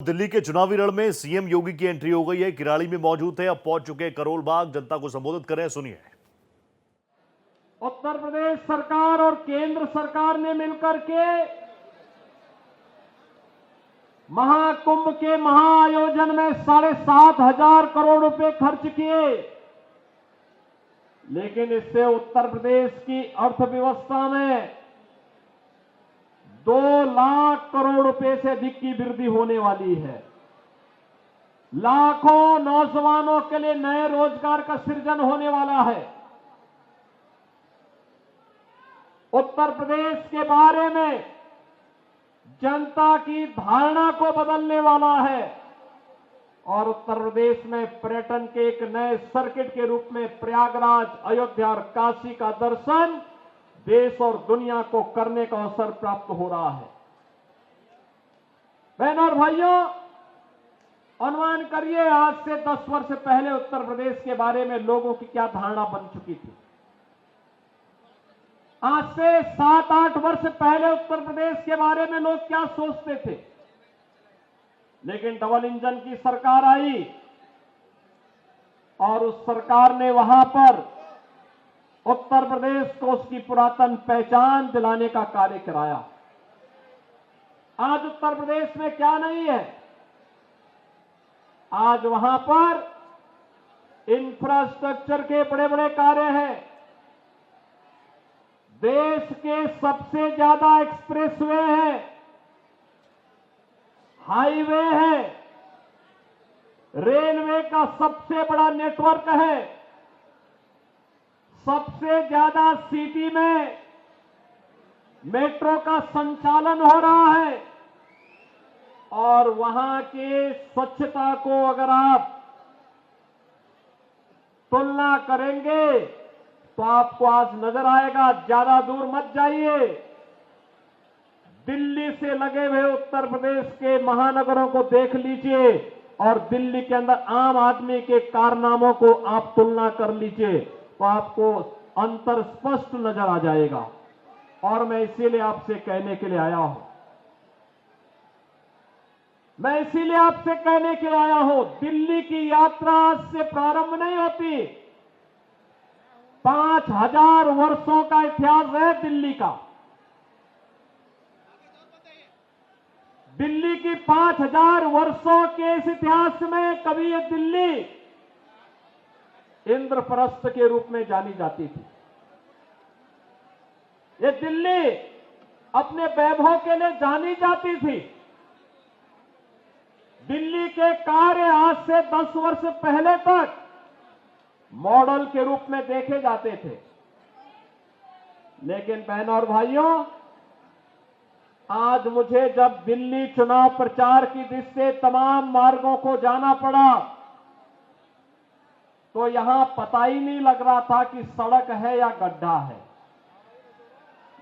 दिल्ली के चुनावी रण में सीएम योगी की एंट्री हो गई है। किराड़ी में मौजूद थे, अब पहुंच चुके करोल बाग। जनता को संबोधित कर रहे हैं, सुनिए। उत्तर प्रदेश सरकार और केंद्र सरकार ने मिलकर के महाकुंभ के महाआयोजन में 7,500 करोड़ रुपए खर्च किए, लेकिन इससे उत्तर प्रदेश की अर्थव्यवस्था में 2 लाख करोड़ रुपए से अधिक की वृद्धि होने वाली है। लाखों नौजवानों के लिए नए रोजगार का सृजन होने वाला है। उत्तर प्रदेश के बारे में जनता की धारणा को बदलने वाला है और उत्तर प्रदेश में पर्यटन के एक नए सर्किट के रूप में प्रयागराज, अयोध्या और काशी का दर्शन देश और दुनिया को करने का अवसर प्राप्त हो रहा है। बहनों और भाइयों, अनुमान करिए आज से 10 वर्ष पहले उत्तर प्रदेश के बारे में लोगों की क्या धारणा बन चुकी थी। आज से 7-8 वर्ष पहले उत्तर प्रदेश के बारे में लोग क्या सोचते थे। लेकिन डबल इंजन की सरकार आई और उस सरकार ने वहां पर उत्तर प्रदेश को उसकी पुरातन पहचान दिलाने का कार्य कराया। आज उत्तर प्रदेश में क्या नहीं है, आज वहां पर इंफ्रास्ट्रक्चर के बड़े बड़े कार्य हैं। देश के सबसे ज्यादा एक्सप्रेसवे है, हाईवे है, रेलवे का सबसे बड़ा नेटवर्क है, सबसे ज्यादा सिटी में मेट्रो का संचालन हो रहा है और वहां के स्वच्छता को अगर आप तुलना करेंगे तो आपको आज नजर आएगा। ज्यादा दूर मत जाइए, दिल्ली से लगे हुए उत्तर प्रदेश के महानगरों को देख लीजिए और दिल्ली के अंदर आम आदमी के कारनामों को आप तुलना कर लीजिए तो आपको अंतर स्पष्ट नजर आ जाएगा। और मैं इसीलिए आपसे कहने के लिए आया हूं, दिल्ली की यात्रा आज से प्रारंभ नहीं होती। 5,000 वर्षों का इतिहास है दिल्ली का। दिल्ली की 5,000 वर्षों के इस इतिहास में कभी ये दिल्ली इंद्रप्रस्थ के रूप में जानी जाती थी। ये दिल्ली अपने वैभव के लिए जानी जाती थी। दिल्ली के कार्य आज से 10 वर्ष पहले तक मॉडल के रूप में देखे जाते थे। लेकिन बहनों और भाइयों, आज मुझे जब दिल्ली चुनाव प्रचार की दृष्टि से तमाम मार्गों को जाना पड़ा तो यहां पता ही नहीं लग रहा था कि सड़क है या गड्ढा है,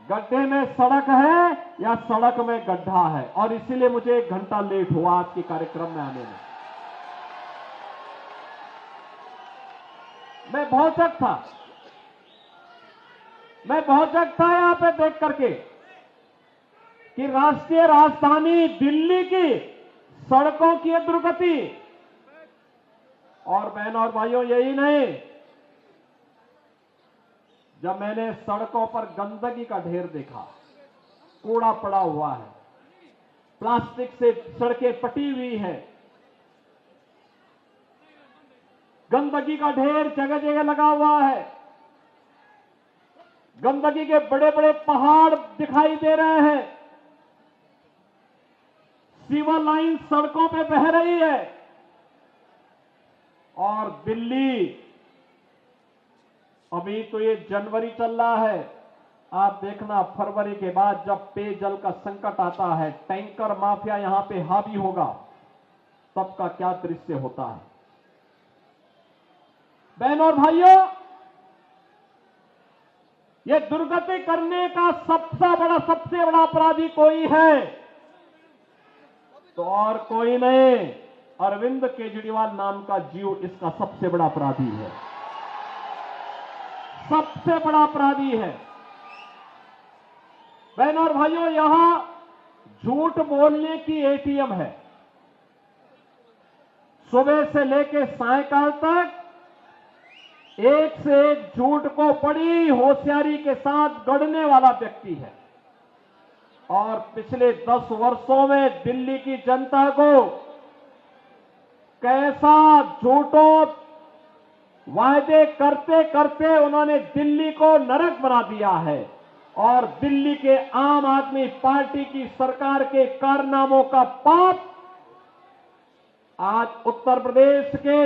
गड्ढे में सड़क है या सड़क में गड्ढा है। और इसीलिए मुझे 1 घंटा लेट हुआ आज के कार्यक्रम में आने में। मैं भौचक था यहां पे देख करके कि राष्ट्रीय राजधानी दिल्ली की सड़कों की दुर्गति। और बहनों और भाइयों, यही नहीं, जब मैंने सड़कों पर गंदगी का ढेर देखा, कूड़ा पड़ा हुआ है, प्लास्टिक से सड़कें पटी हुई है, गंदगी का ढेर जगह जगह लगा हुआ है, गंदगी के बड़े बड़े पहाड़ दिखाई दे रहे हैं, सीवर लाइन सड़कों पे बह रही है। और दिल्ली, अभी तो ये जनवरी चल रहा है, आप देखना फरवरी के बाद जब पेयजल का संकट आता है, टैंकर माफिया यहां पे हावी होगा, तब का क्या दृश्य होता है। बहनों और भाइयों, ये दुर्गति करने का सबसे बड़ा अपराधी कोई है तो और कोई नहीं, अरविंद केजरीवाल नाम का जीव इसका सबसे बड़ा अपराधी है, सबसे बड़ा अपराधी है। बहनों और भाइयों, यहां झूठ बोलने की एटीएम है। सुबह से लेकर सायकाल तक एक से एक झूठ को बड़ी होशियारी के साथ गढ़ने वाला व्यक्ति है। और पिछले 10 वर्षों में दिल्ली की जनता को कैसा झूठों वायदे करते करते उन्होंने दिल्ली को नरक बना दिया है। और दिल्ली के आम आदमी पार्टी की सरकार के कारनामों का पाप आज उत्तर प्रदेश के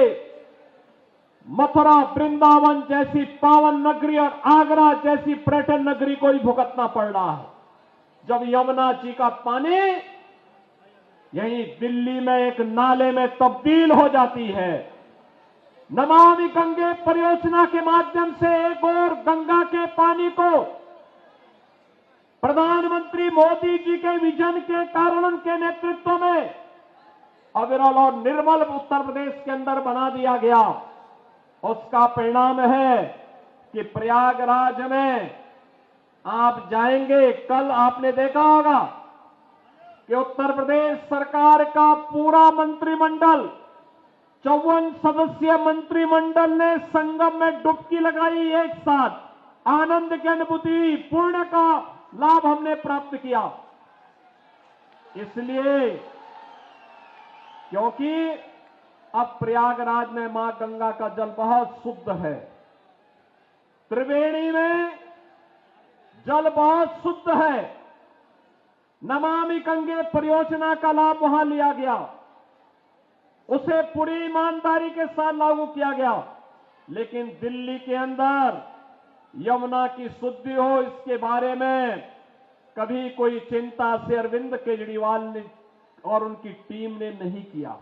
मथुरा वृंदावन जैसी पावन नगरी और आगरा जैसी पर्यटन नगरी को ही भुगतना पड़ रहा है। जब यमुना जी का पानी यहीं दिल्ली में एक नाले में तब्दील हो जाती है। नमामि गंगे परियोजना के माध्यम से एक और गंगा के पानी को प्रधानमंत्री मोदी जी के विजन के कारण के नेतृत्व में अविरल और निर्मल उत्तर प्रदेश के अंदर बना दिया गया। उसका परिणाम है कि प्रयागराज में आप जाएंगे, कल आपने देखा होगा कि उत्तर प्रदेश सरकार का पूरा मंत्रिमंडल 54 सदस्यीय मंत्रिमंडल ने संगम में डुबकी लगाई। एक साथ आनंद की अनुभूति पूर्ण का लाभ हमने प्राप्त किया। इसलिए क्योंकि अब प्रयागराज में मां गंगा का जल बहुत शुद्ध है, त्रिवेणी में जल बहुत शुद्ध है। नमामि गंगे परियोजना का लाभ वहां लिया गया, उसे पूरी ईमानदारी के साथ लागू किया गया। लेकिन दिल्ली के अंदर यमुना की शुद्धि हो, इसके बारे में कभी कोई चिंता से अरविंद केजरीवाल ने और उनकी टीम ने नहीं किया।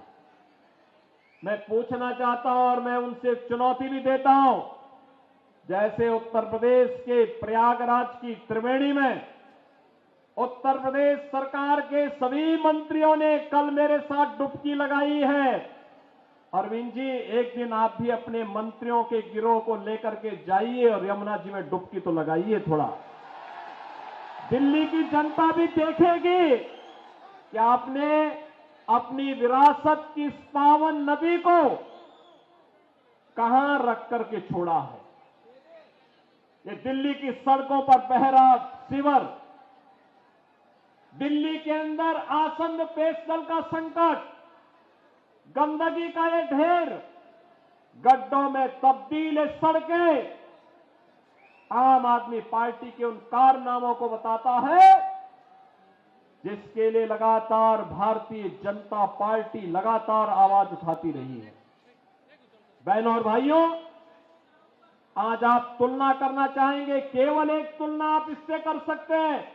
मैं पूछना चाहता हूं और मैं उनसे चुनौती भी देता हूं, जैसे उत्तर प्रदेश के प्रयागराज की त्रिवेणी में उत्तर प्रदेश सरकार के सभी मंत्रियों ने कल मेरे साथ डुबकी लगाई है। अरविंद जी, एक दिन आप भी अपने मंत्रियों के गिरोह को लेकर के जाइए और यमुना जी में डुबकी तो लगाइए थोड़ा। दिल्ली की जनता भी देखेगी कि आपने अपनी विरासत की इस पावन नदी को कहां रख करके छोड़ा है। ये दिल्ली की सड़कों पर बह रहा सीवर, दिल्ली के अंदर आसन्न पेयजल का संकट, गंदगी का ये ढेर, गड्ढों में तब्दील सड़कें आम आदमी पार्टी के उन कारनामों को बताता है जिसके लिए लगातार भारतीय जनता पार्टी लगातार आवाज उठाती रही है। बहनों और भाइयों, आज आप तुलना करना चाहेंगे, केवल एक तुलना आप इससे कर सकते हैं।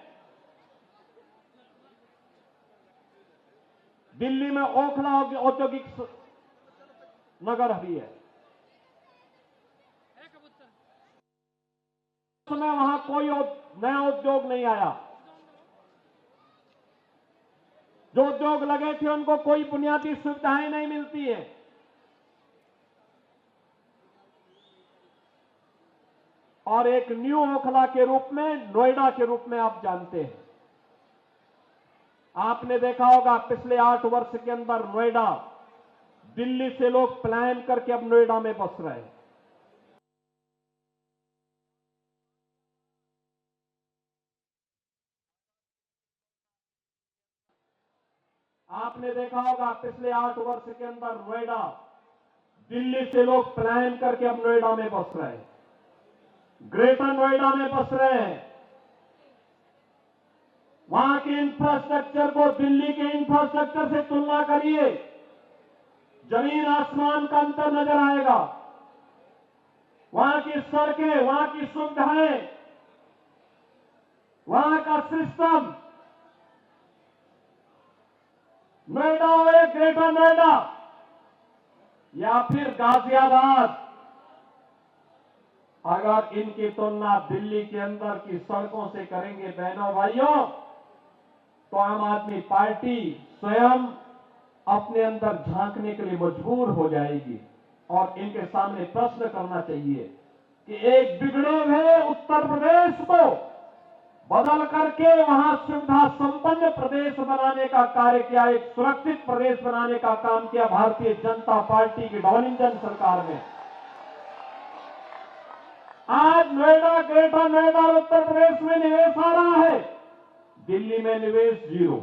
दिल्ली में ओखला औद्योगिक नगर भी है, समय वहां कोई नया उद्योग नहीं आया। जो उद्योग लगे थे उनको कोई बुनियादी सुविधाएं नहीं मिलती है। और एक न्यू ओखला के रूप में, नोएडा के रूप में आप जानते हैं, आपने देखा होगा पिछले 8 वर्ष के अंदर नोएडा, दिल्ली से लोग प्लान करके अब नोएडा में बस रहे हैं। आपने देखा होगा पिछले 8 वर्ष के अंदर नोएडा, दिल्ली से लोग प्लान करके अब नोएडा में बस रहे हैं, ग्रेटर नोएडा में बस रहे हैं। वहां के इंफ्रास्ट्रक्चर को दिल्ली के इंफ्रास्ट्रक्चर से तुलना करिए, जमीन आसमान का अंतर नजर आएगा। वहां की सड़कें, वहां की सुविधाएं, वहां का सिस्टम, नोएडा हो या ग्रेटर नोएडा या फिर गाजियाबाद, अगर इनकी तुलना दिल्ली के अंदर की सड़कों से करेंगे बहनों भाइयों, तो आम आदमी पार्टी स्वयं अपने अंदर झांकने के लिए मजबूर हो जाएगी और इनके सामने प्रश्न करना चाहिए कि एक बिगड़े हुए उत्तर प्रदेश को बदल करके वहां सुविधा संपन्न प्रदेश बनाने का कार्य किया, एक सुरक्षित प्रदेश बनाने का काम किया भारतीय जनता पार्टी की डबल इंजन सरकार ने। आज नोएडा, ग्रेटर नोएडा और उत्तर प्रदेश में निवेश आ रहा है, दिल्ली में निवेश जीरो।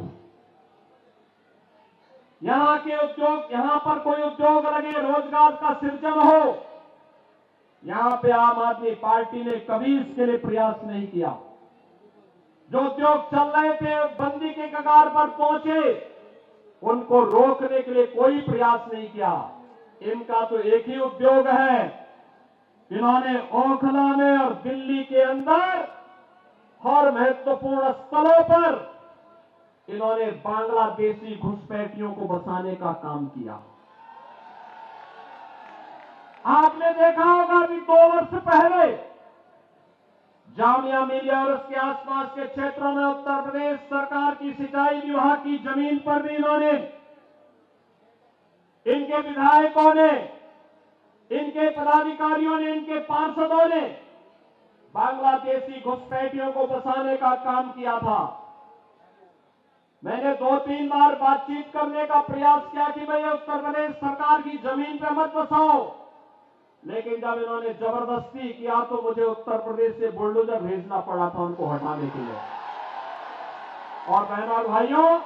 यहां के उद्योग, यहां पर कोई उद्योग लगे, रोजगार का सृजन हो, यहां पे आम आदमी पार्टी ने कभी इसके लिए प्रयास नहीं किया। जो उद्योग चल रहे थे बंदी के कगार पर पहुंचे, उनको रोकने के लिए कोई प्रयास नहीं किया। इनका तो एक ही उद्योग है, इन्होंने ओखला में और दिल्ली के अंदर हर महत्वपूर्ण स्थलों पर इन्होंने बांग्लादेशी घुसपैठियों को बसाने का काम किया। आपने देखा होगा अभी 2 वर्ष पहले जामिया मिलिया और उसके आसपास के क्षेत्रों में उत्तर प्रदेश सरकार की सिंचाई विभाग की जमीन पर भी इन्होंने, इनके विधायकों ने, इनके पदाधिकारियों ने, इनके पार्षदों ने बांग्लादेशी घुसपैठियों को बसाने का काम किया था। मैंने 2-3 बार बातचीत करने का प्रयास किया कि भाई उत्तर प्रदेश सरकार की जमीन पे मत बसाओ, लेकिन जब इन्होंने जबरदस्ती किया तो मुझे उत्तर प्रदेश से बुलडोजर भेजना पड़ा था उनको हटाने के लिए। और बहनों और भाइयों,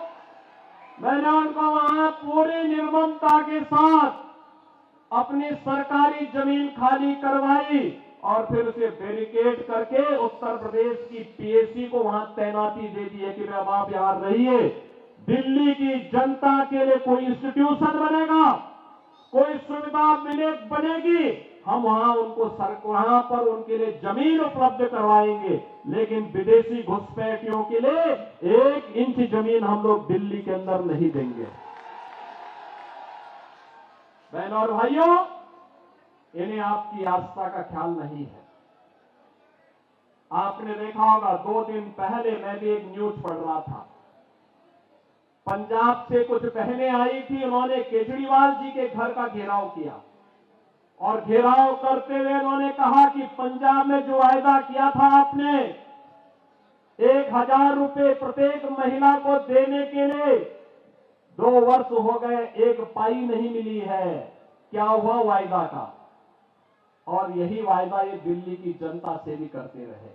मैंने उनको वहां पूरी निर्ममता के साथ अपनी सरकारी जमीन खाली करवाई और फिर उसे बैरिकेड करके उत्तर प्रदेश की पीएसी को वहां तैनाती दे दी है कि अब आप यहां रहिए। दिल्ली की जनता के लिए कोई इंस्टीट्यूशन बनेगा, कोई सुविधा बनेगी, हम वहां पर उनके लिए जमीन उपलब्ध करवाएंगे, लेकिन विदेशी घुसपैठियों के लिए 1 इंच जमीन हम लोग दिल्ली के अंदर नहीं देंगे। बहनों और भाइयों, इन्हें आपकी आस्था का ख्याल नहीं है। आपने देखा होगा 2 दिन पहले मैं भी एक न्यूज पढ़ रहा था, पंजाब से कुछ बहनें आई थी, उन्होंने केजरीवाल जी के घर का घेराव किया और घेराव करते हुए उन्होंने कहा कि पंजाब में जो वायदा किया था आपने 1000 रुपए प्रत्येक महिला को देने के लिए, 2 वर्ष हो गए, 1 पाई नहीं मिली है। क्या हुआ वायदा का? और यही वायदा ये दिल्ली की जनता से भी करते रहे,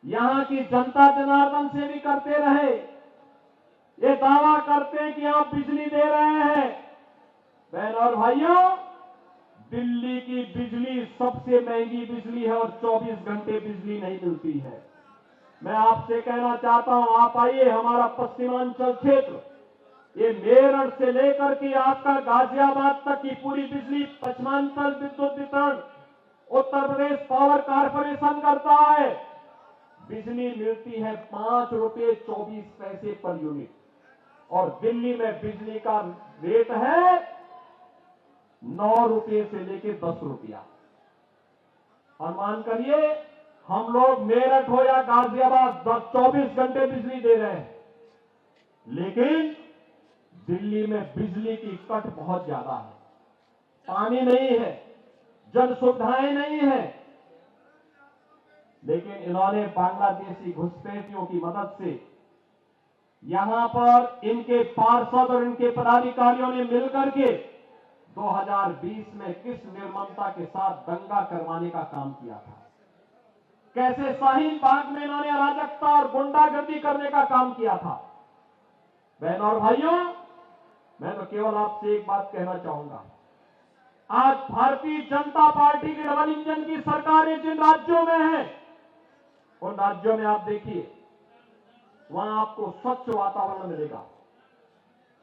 यहां की जनता जनार्दन से भी करते रहे। ये दावा करते हैं कि आप बिजली दे रहे हैं। बहनों और भाइयों, दिल्ली की बिजली सबसे महंगी बिजली है और 24 घंटे बिजली नहीं मिलती है। मैं आपसे कहना चाहता हूं, आप आइए हमारा पश्चिमांचल क्षेत्र, ये मेरठ से लेकर के आपका गाजियाबाद तक की पूरी बिजली पश्चिमांचल विद्युत वितरण उत्तर प्रदेश पावर कारपोरेशन करता है। बिजली मिलती है 5 रुपए 24 पैसे पर यूनिट, और दिल्ली में बिजली का रेट है 9 रुपए से लेकर 10 रुपया। अनुमान करिए, हम लोग मेरठ हो या गाजियाबाद 24 घंटे बिजली दे रहे हैं, लेकिन दिल्ली में बिजली की कट बहुत ज्यादा है, पानी नहीं है, जन सुविधाएं नहीं है। लेकिन इन्होंने बांग्लादेशी घुसपैठियों की मदद से यहां पर इनके पार्षद और इनके पदाधिकारियों ने मिलकर के 2020 में किस निर्ममता के साथ दंगा करवाने का काम किया था, कैसे शाहीन बाग में इन्होंने अराजकता और गुंडागर्दी करने का काम किया था। बहनों और भाइयों, मैं तो केवल आपसे एक बात कहना चाहूंगा, आज भारतीय जनता पार्टी की डबल इंजन की सरकारें जिन राज्यों में है, उन राज्यों में आप देखिए, वहां आपको स्वच्छ वातावरण मिलेगा,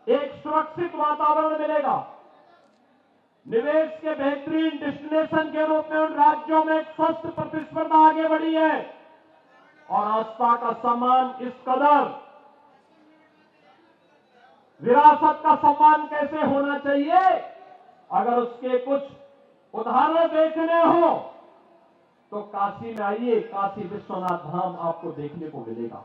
एक सुरक्षित वातावरण मिलेगा, निवेश के बेहतरीन डेस्टिनेशन के रूप में उन राज्यों में एक स्वस्थ प्रतिस्पर्धा आगे बढ़ी है, और आस्था का सम्मान इस कदर, विरासत का सम्मान कैसे होना चाहिए, अगर उसके कुछ उदाहरण देखने हो तो काशी में आइए, काशी विश्वनाथ धाम आपको देखने को मिलेगा।